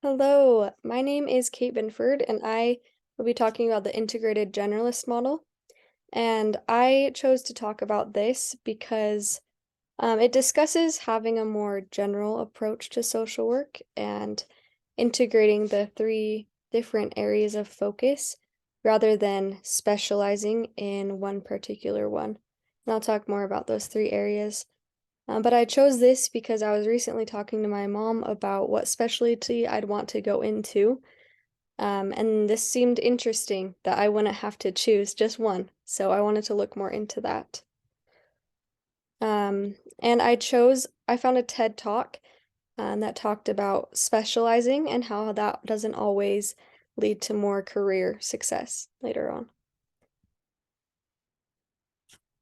Hello, my name is Kate Binford, and I will be talking about the integrated generalist model. And I chose to talk about this because it discusses having a more general approach to social work and integrating the three different areas of focus rather than specializing in one particular one. And I'll talk more about those three areas. But I chose this because I was recently talking to my mom about what specialty I'd want to go into. And this seemed interesting that I wouldn't have to choose just one. So I wanted to look more into that. And I found a TED Talk that talked about specializing and how that doesn't always lead to more career success later on.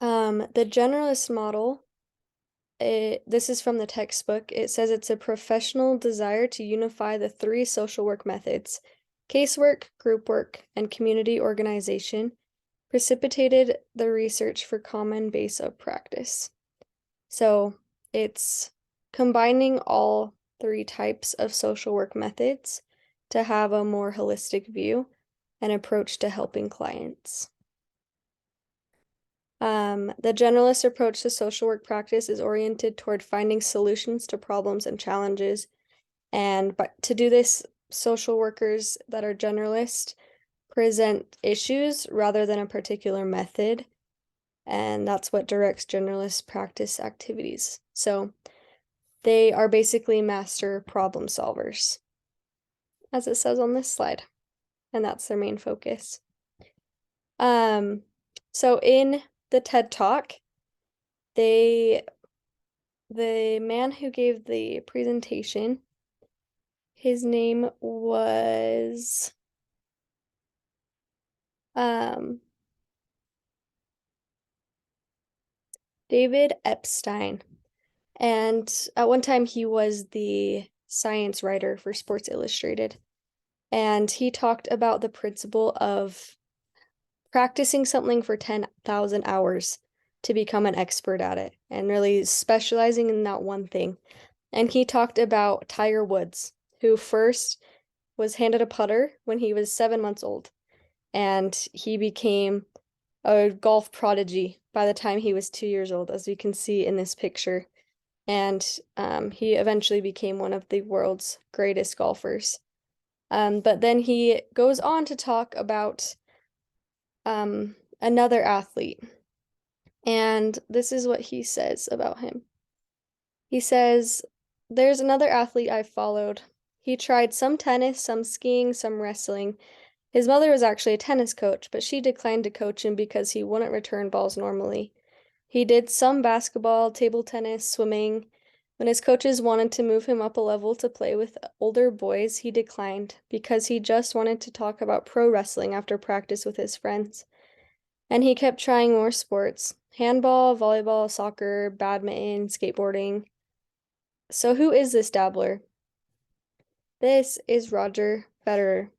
The generalist model. This is from the textbook. It says it's a professional desire to unify the three social work methods, casework, group work, and community organization, precipitated the research for common base of practice. So it's combining all three types of social work methods to have a more holistic view and approach to helping clients. The generalist approach to social work practice is oriented toward finding solutions to problems and challenges. And to do this, social workers that are generalist present issues rather than a particular method. And that's what directs generalist practice activities. So they are basically master problem solvers, as it says on this slide. And that's their main focus. So in the TED Talk, the man who gave the presentation, his name was David Epstein. And at one time he was the science writer for Sports Illustrated. And he talked about the principle of practicing something for 10,000 hours to become an expert at it and really specializing in that one thing. And he talked about Tiger Woods, who first was handed a putter when he was 7 months old. And he became a golf prodigy by the time he was 2 years old, as you can see in this picture. And he eventually became one of the world's greatest golfers. But then he goes on to talk about another athlete. And this is what he says about him. He says, "There's another athlete I've followed. He tried some tennis, some skiing, some wrestling. His mother was actually a tennis coach, but she declined to coach him because he wouldn't return balls normally. He did some basketball, table tennis, swimming. When his coaches wanted to move him up a level to play with older boys, he declined because he just wanted to talk about pro wrestling after practice with his friends. And he kept trying more sports: handball, volleyball, soccer, badminton, skateboarding. So who is this dabbler? This is Roger Federer.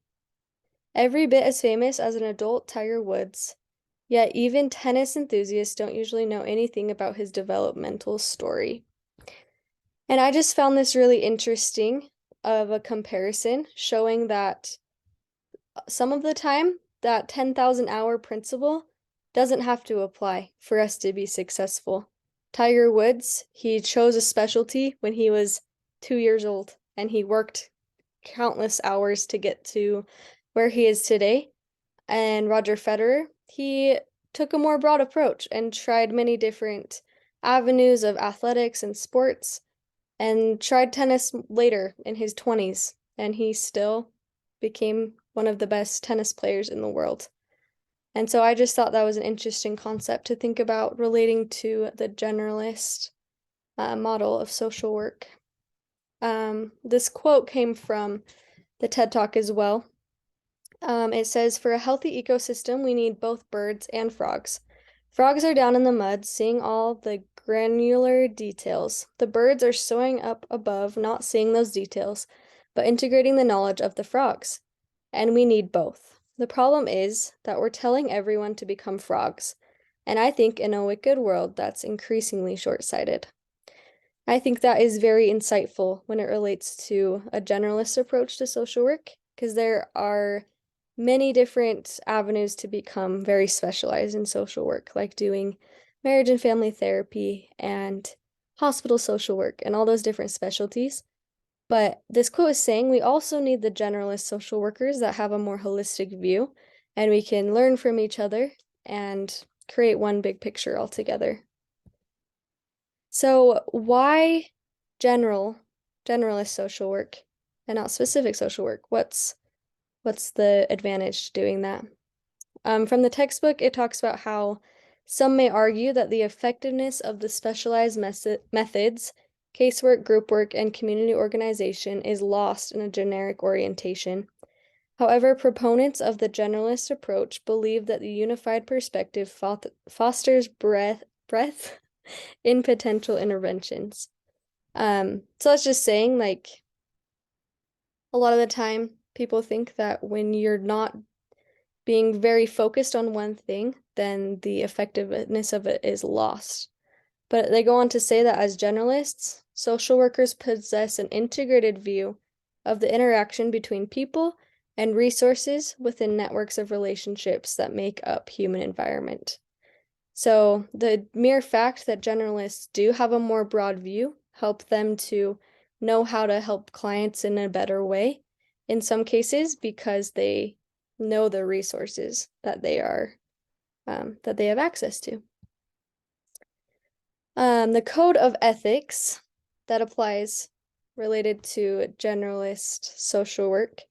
Every bit as famous as an adult Tiger Woods. Yet even tennis enthusiasts don't usually know anything about his developmental story." And I just found this really interesting of a comparison showing that some of the time that 10,000 hour principle doesn't have to apply for us to be successful. Tiger Woods, he chose a specialty when he was 2 years old and he worked countless hours to get to where he is today. And Roger Federer, he took a more broad approach and tried many different avenues of athletics and sports and tried tennis later in his 20s, and he still became one of the best tennis players in the world. And so I just thought that was an interesting concept to think about relating to the generalist model of social work. This quote came from the TED Talk as well. It says, "For a healthy ecosystem, we need both birds and frogs. Frogs are down in the mud, seeing all the granular details. The birds are soaring up above, not seeing those details, but integrating the knowledge of the frogs. And we need both. The problem is that we're telling everyone to become frogs. And I think in a wicked world, that's increasingly short-sighted." I think that is very insightful when it relates to a generalist approach to social work, because there are many different avenues to become very specialized in social work, like doing marriage and family therapy and hospital social work and all those different specialties. But this quote is saying we also need the generalist social workers that have a more holistic view, and we can learn from each other and create one big picture altogether. So why generalist social work and not specific social work? What's the advantage to doing that? From the textbook, it talks about how some may argue that the effectiveness of the specialized methods, casework, group work, and community organization is lost in a generic orientation. However, proponents of the generalist approach believe that the unified perspective fosters breadth in potential interventions. So that's just saying, like, a lot of the time people think that when you're not being very focused on one thing, then the effectiveness of it is lost. But they go on to say that as generalists, social workers possess an integrated view of the interaction between people and resources within networks of relationships that make up human environment. So the mere fact that generalists do have a more broad view help them to know how to help clients in a better way in some cases because they know the resources that that they have access to. The code of ethics that applies related to generalist social work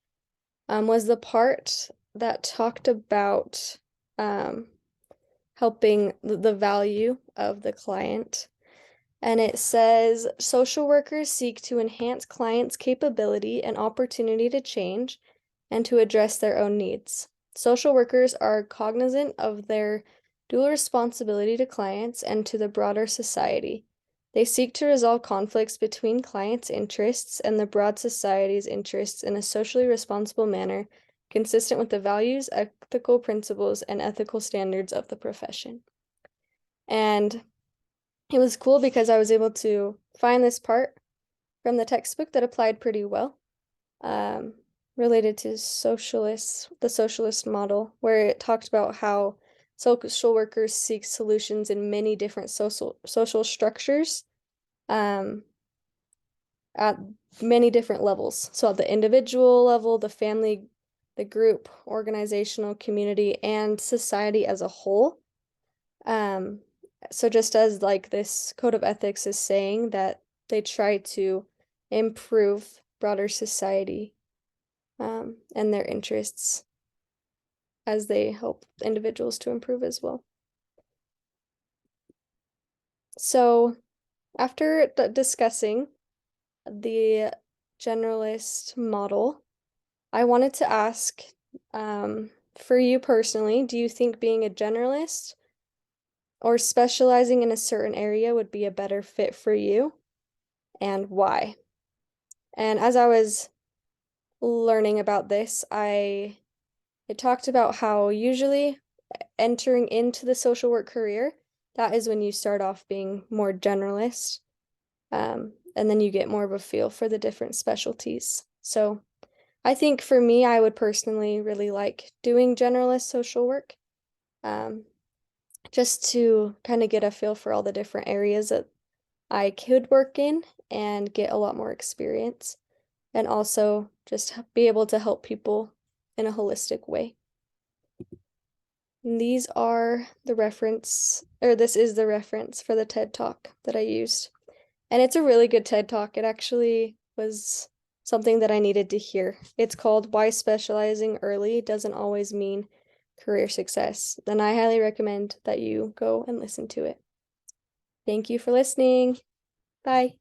was the part that talked about helping the value of the client. And it says social workers seek to enhance clients' capability and opportunity to change and to address their own needs. Social workers are cognizant of their dual responsibility to clients and to the broader society. They seek to resolve conflicts between clients' interests and the broad society's interests in a socially responsible manner, consistent with the values, ethical principles, and ethical standards of the profession. And it was cool because I was able to find this part from the textbook that applied pretty well, related to the socialist model, where it talked about how social workers seek solutions in many different social structures, at many different levels. So at the individual level, the family, the group, organizational, community, and society as a whole. So just as like this code of ethics is saying that they try to improve broader society, and their interests as they help individuals to improve as well. So after discussing the generalist model, I wanted to ask, for you personally, do you think being a generalist or specializing in a certain area would be a better fit for you, and why? And as I was learning about this, it talked about how usually entering into the social work career, that is when you start off being more generalist, and then you get more of a feel for the different specialties. So I think for me, I would personally really like doing generalist social work, just to kind of get a feel for all the different areas that I could work in and get a lot more experience, and also just be able to help people in a holistic way. And these are the reference, or this is the reference for the TED Talk that I used. And it's a really good TED Talk. It actually was something that I needed to hear. It's called Why Specializing Early Doesn't Always Mean Career Success. Then I highly recommend that you go and listen to it. Thank you for listening. Bye.